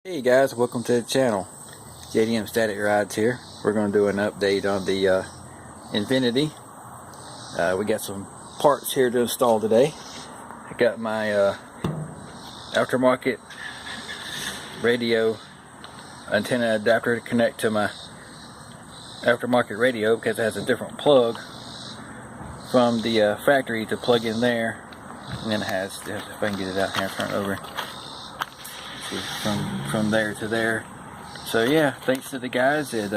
Hey guys, welcome to the channel. JDM Static Rides here. We're going to do an update on the Infiniti. We got some parts here to install today. I got my aftermarket radio antenna adapter to connect to my aftermarket radio because it has a different plug from the factory to plug in there, and then it has, if I can get it out here, turn it over. From there to there. So yeah, thanks to the guys at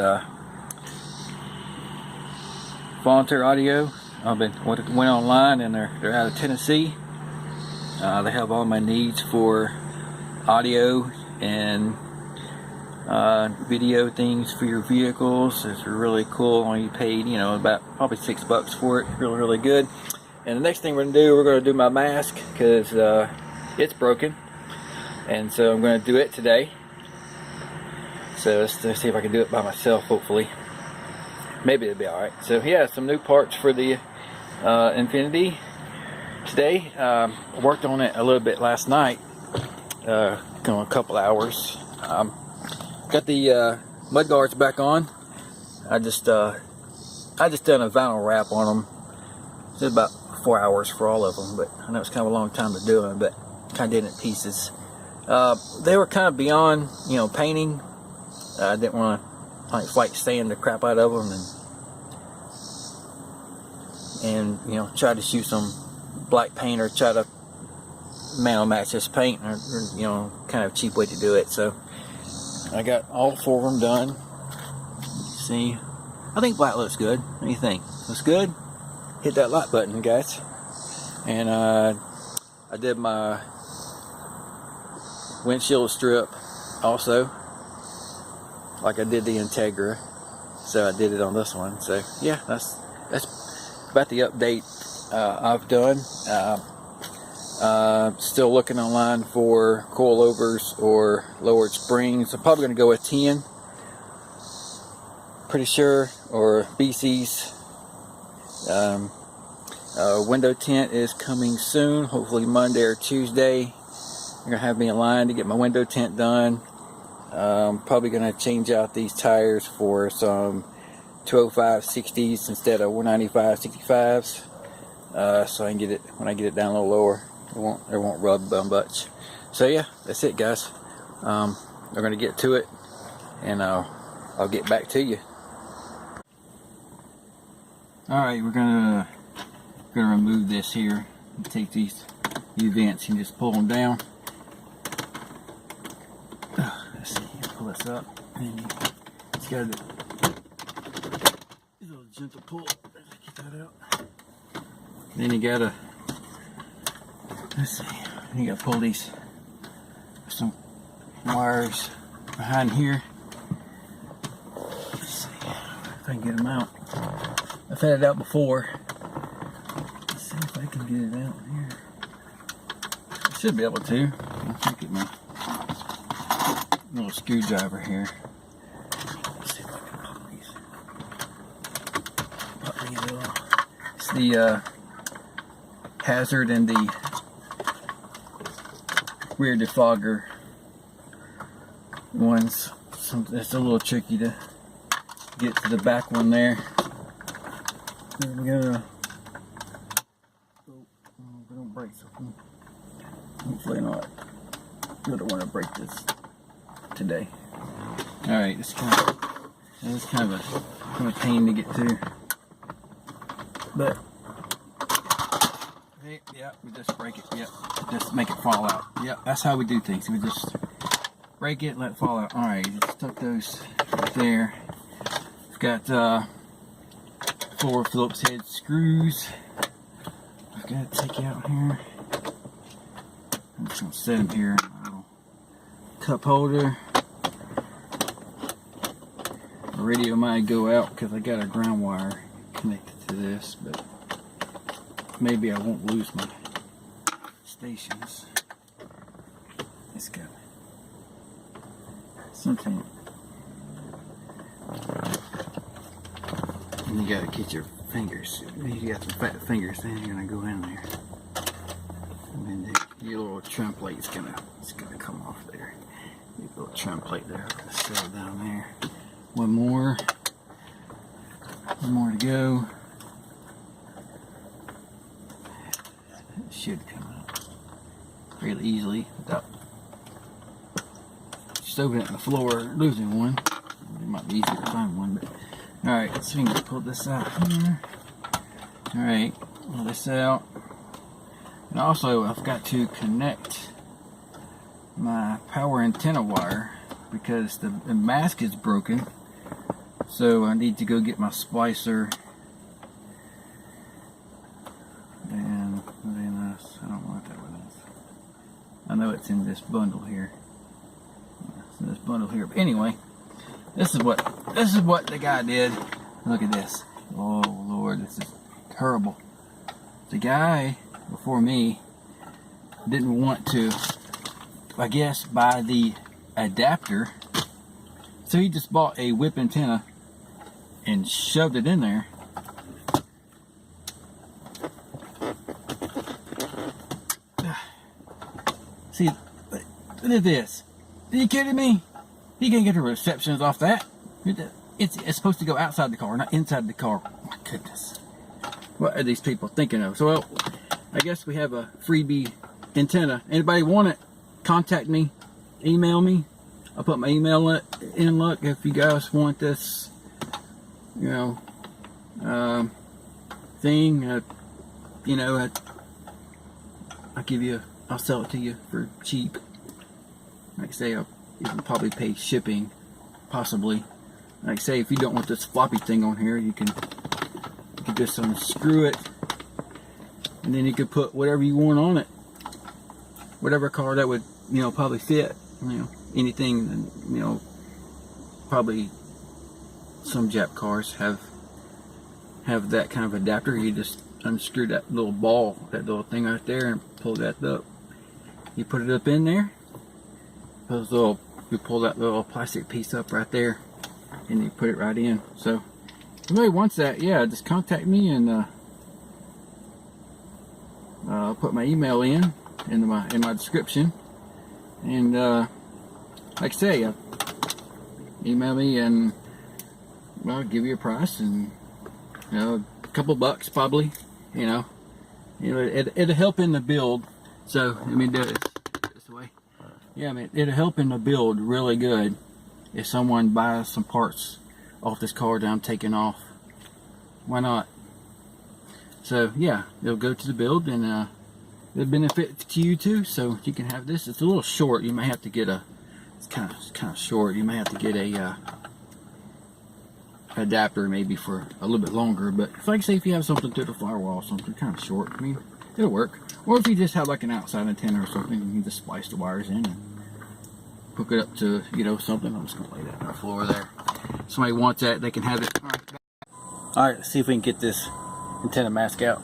Volunteer Audio. Went online, and they're out of Tennessee. They have all my needs for audio and video things for your vehicles. It's really cool. Only paid, about probably $6 for it. Really good. And the next thing we're gonna do my mask because it's broken. And so I'm going to do it today. So let's see if I can do it by myself, hopefully. Maybe it'll be alright. So yeah, some new parts for the Infiniti today. I worked on it a little bit last night. A couple hours. Got the mud guards back on. I just done a vinyl wrap on them. It was about 4 hours for all of them, but I know it's kind of a long time to do them, but kind of did it in pieces. They were kind of beyond, painting. I didn't want to like sand the crap out of them and try to shoot some black paint or try to match this paint or kind of cheap way to do it. So I got all 4 of them done. See, I think black looks good. What do you think? Looks good? Hit that like button, guys. And I did my windshield strip also, like I did the Integra, so I did it on this one. So yeah, that's about the update I've done. Still looking online for coilovers or lowered springs. I'm probably going to go with 10, pretty sure, or BC's. Window tint is coming soon, hopefully Monday or Tuesday. They're going to have me in line to get my window tint done. Probably going to change out these tires for some 205 60s instead of 195 65s. So I can get it, when I get it down a little lower, it won't rub much. So yeah, that's it, guys. We're going to get to it, and I'll get back to you. Alright, we're going to remove this here. Take these vents and just pull them down. Let's see, pull this up, and it's got a little gentle pull. Get that out. Then you gotta, let's see, you gotta pull these, some wires behind here. Let's see if I can get them out. I've had it out before. Let's see if I can get it out here. I should be able to. I'll get my little screwdriver here. Let's see if I can pop these little. It's the hazard and the rear defogger ones. It's a little tricky to get to the back one there. There we go. Oh, don't break something. Hopefully not. I don't want to break this today. Alright, it's kind of a pain to get to. But yeah, we just break it. Yep, just make it fall out. Yep, that's how we do things. We just break it, let it fall out. Alright, just tuck those right there. I've got 4 Phillips head screws. I've got to take out here. I'm just going to set them here in my little cup holder. The radio might go out because I got a ground wire connected to this, but maybe I won't lose my stations. It's got something. And you gotta get your fingers. You got some fat fingers, then you're gonna go in there. And then your little trim plate's gonna come off there. You little trim plate there. Set it down there. One more to go. It should come out fairly easily without stoving it in the floor, losing one. It might be easier to find one, but alright, so we can pull this out here. Alright, pull this out. And also, I've got to connect my power antenna wire because the mask is broken. So I need to go get my splicer. And I don't know what that one is. I know it's in this bundle here. It's in this bundle here. But anyway, this is what the guy did. Look at this. Oh Lord, this is terrible. The guy before me didn't want to, I guess, buy the adapter, so he just bought a whip antenna and shoved it in there. See, look at this. Are you kidding me? You can't get the receptions off that. It's supposed to go outside the car, not inside the car. Oh my goodness. What are these people thinking of? So, well, I guess we have a freebie antenna. Anybody want it? Contact me. Email me. I'll put my email in. Look, if you guys want this, you know, thing, you know, I'll give you, I'll sell it to you for cheap. Like I say, you can probably pay shipping, possibly. Like I say, if you don't want this floppy thing on here, you can just unscrew it, and then you could put whatever you want on it. Whatever car that would, you know, probably fit. You know, anything, you know, probably some Jap cars have that kind of adapter. You just unscrew that little ball, that little thing right there, and pull that up. You put it up in there. You pull that little plastic piece up right there, and you put it right in. So if anybody wants that, yeah, just contact me, and I'll put my email in my description. And like I say, email me, and I'll give you a price, and you know, a couple bucks probably. You know, it'll help in the build. So let me do it this way. Yeah, I mean, it'll help in the build really good if someone buys some parts off this car that I'm taking off. Why not? So yeah, it'll go to the build, and it'll benefit to you too. So you can have this. It's a little short. You may have to get it's kind of short. You may have to get a adapter maybe for a little bit longer. But if, like I say, if you have something to the firewall or something kind of short, I mean, it'll work. Or if you just have like an outside antenna or something, you can just splice the wires in and hook it up to, you know, something. I'm just gonna lay that on the floor there. If somebody wants that, they can have it. All right, let's see if we can get this antenna mask out.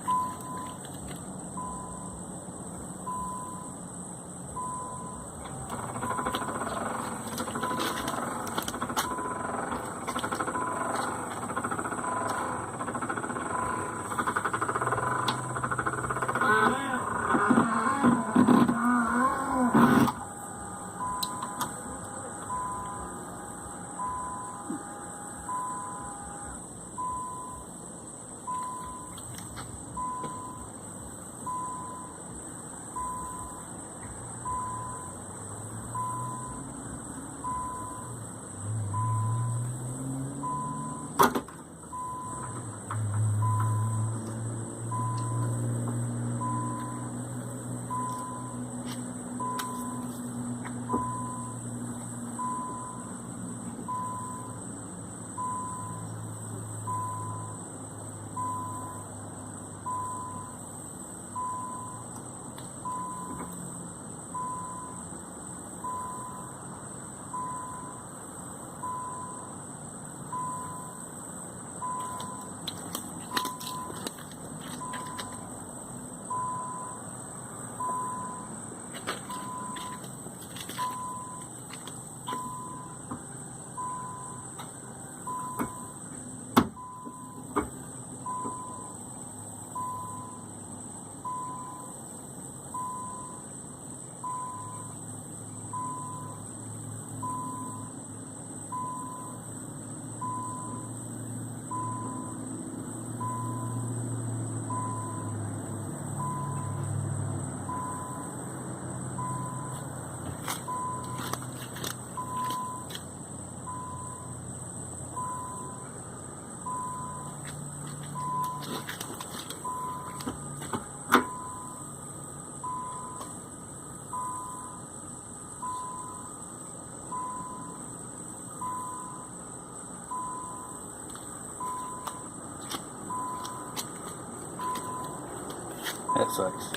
that sucks.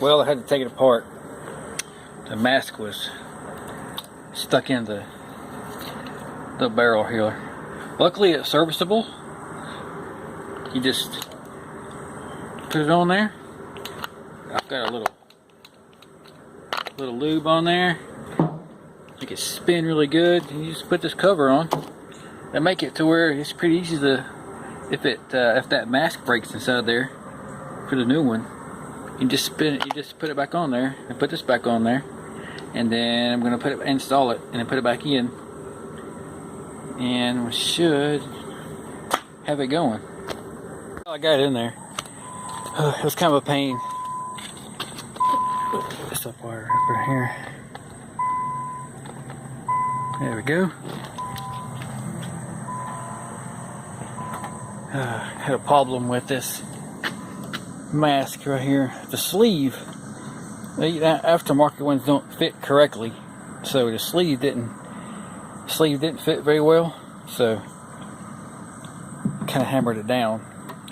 Well, I had to take it apart. The mask was stuck in the barrel here. Luckily it's serviceable. You just put it on there. I've got a little lube on there. Make it spin really good. And you just put this cover on and make it to where it's pretty easy to, if that mask breaks inside there for the new one, you just spin it, you just put it back on there and put this back on there, and then I'm gonna install it and then put it back in, and we should have it going. I got it in there. It was kind of a pain. Put this up wire right here. There we go. Had a problem with this mask right here. The sleeve, the aftermarket ones don't fit correctly, so the sleeve didn't fit very well, so kind of hammered it down.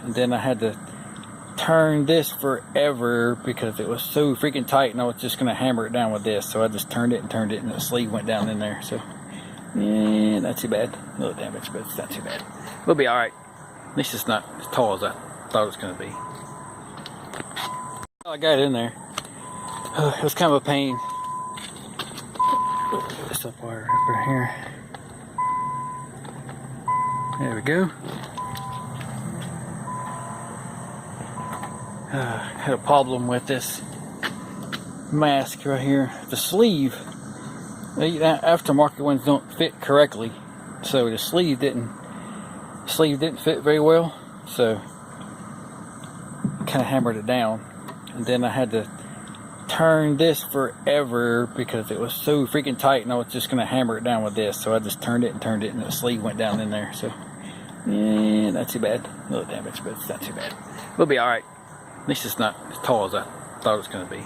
And then I had to turn this forever because it was so freaking tight, and I was just gonna hammer it down with this. So I just turned it, and the sleeve went down in there. So yeah, not too bad. A little damage, but it's not too bad. We'll be all right. At least it's not as tall as I thought it was gonna be. I got it in there. It was kind of a pain. Put this up wire right here. There we go. Had a problem with this mask right here. The sleeve, the aftermarket ones don't fit correctly, so the sleeve didn't fit very well, so kind of hammered it down. And then I had to turn this forever because it was so freaking tight, and I was just gonna hammer it down with this. So I just turned it, and the sleeve went down in there. So yeah, not too bad. A little damage, but it's not too bad. We'll be all right. At least it's not as tall as I thought it was going to be.